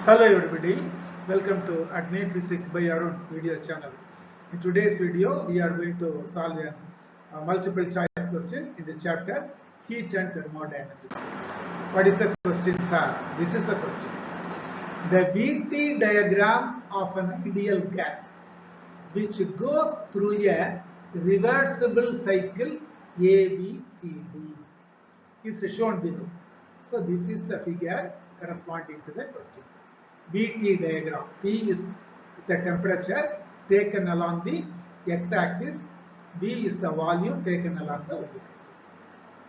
Hello everybody, welcome to NEET Physics by Arun video channel. In today's video, we are going to solve a multiple choice question in the chapter Heat and Thermodynamics. What is the question, sir? This is the question. The VT diagram of an ideal gas which goes through a reversible cycle ABCD is shown below. So this is the figure corresponding to the question. VT diagram. T is the temperature taken along the x-axis. V is the volume taken along the y-axis.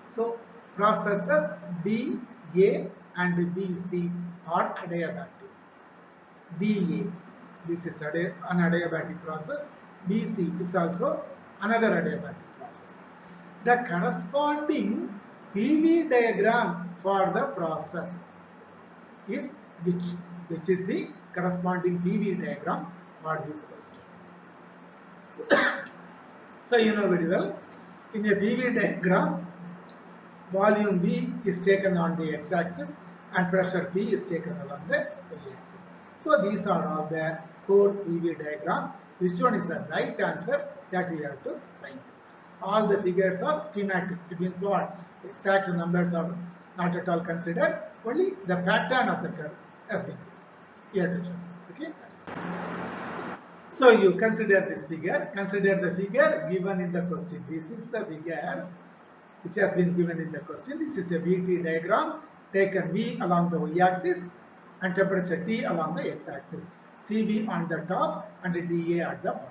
So processes D, A and B, C are adiabatic. DA, this is an adiabatic process. BC is also another adiabatic process. The corresponding PV diagram for the process is which is the corresponding PV diagram for this question. So you know very well, in a PV diagram, volume V is taken on the x-axis and pressure P is taken along the y-axis. So these are all the 4 PV diagrams. Which one is the right answer that we have to find? All the figures are schematic. It means what? Exact numbers are not at all considered. Only the pattern of the curve has been given. You have to choose. Okay? That's it. So you consider this figure. Consider the figure given in the question. This is the figure which has been given in the question. This is a VT diagram. Taken V along the y-axis and temperature T along the x-axis. CV on the top and DA at the bottom.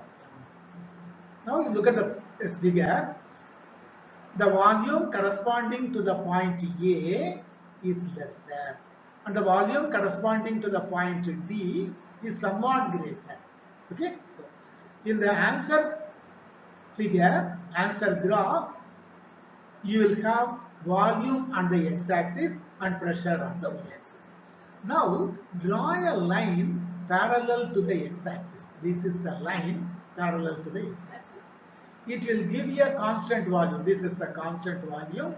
Now you look at this figure. The volume corresponding to the point A is lesser and the volume corresponding to the point D is somewhat greater. Okay, so in the answer figure, answer graph, you will have volume on the x-axis and pressure on the y-axis. Now draw a line parallel to the x-axis. This is the line parallel to the x-axis. It will give you a constant volume. This is the constant volume.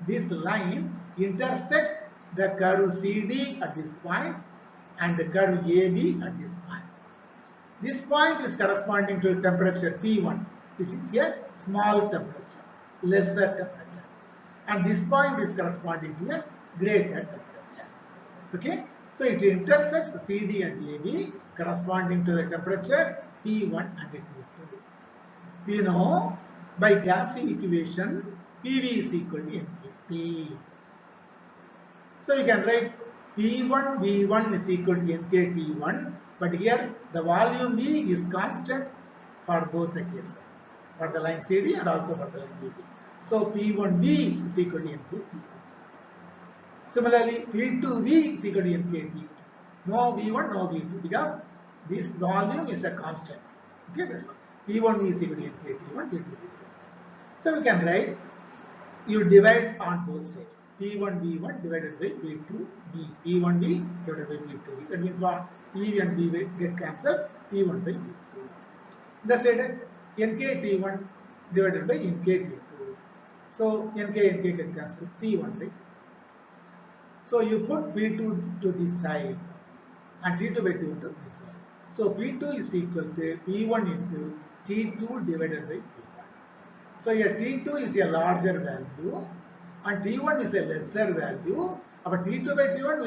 This line intersects the curve CD at this point and the curve AB at this point. This point is corresponding to temperature T1, which is a small temperature, lesser temperature. And this point is corresponding to a greater temperature. Okay? So it intersects CD and AB corresponding to the temperatures T1 and T2. We know by Gaussian equation PV is equal to NKT. So you can write P1 V1 is equal to NKT1, but here the volume V is constant for both the cases, for the line CD and also for the line AB. So P1V is equal to NKT1. Similarly, P2V is equal to NKT2. No V1, no V2 because this volume is a constant. Okay, that's all. P1V is equal to NKT1, P2V is equal to. So we can write, you divide on both sides. P1V1 divided by P2V. P1V divided by P2V. That means what? P and V get cancelled. P1 by P2. The side NKT1 divided by NKT2. So NK get cancelled. T1 by T2. So you put P2 to this side and T2 by T1 to this side. So P2 is equal to P1 into T2 divided by T1. So here T2 is a larger value and T1 is a lesser value. Our T2 by T1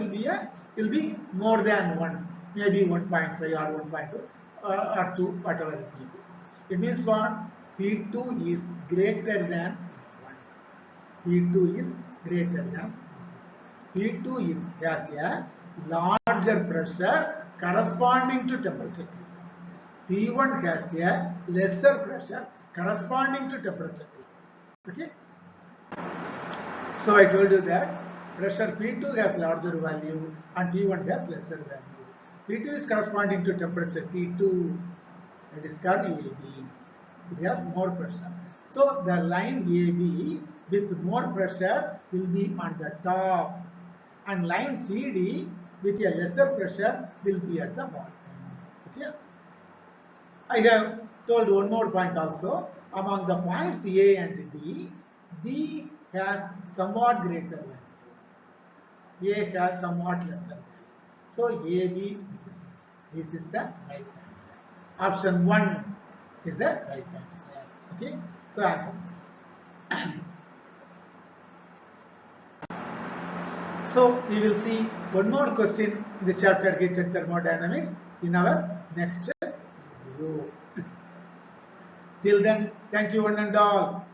will be more than 1, maybe 1.5 or 1.2 or 2, whatever it may be. It means what? P2 is greater than P1. P2 is greater than P2 has a larger pressure corresponding to temperature T. P1 has a lesser pressure corresponding to temperature T. Okay? So I told you that pressure P2 has larger value and P1 has lesser value. P2 is corresponding to temperature T2, that is called AB. It has more pressure. So the line AB with more pressure will be on the top and line CD with a lesser pressure will be at the bottom. Okay? I have told one more point also. Among the points A and D has somewhat greater value. A has somewhat lesser value. So A, B, B, C. This is the right answer. Option 1 is the right answer. Okay. So answer is C. So we will see one more question in the chapter Heated Thermodynamics in our next video. Till then, thank you one and all.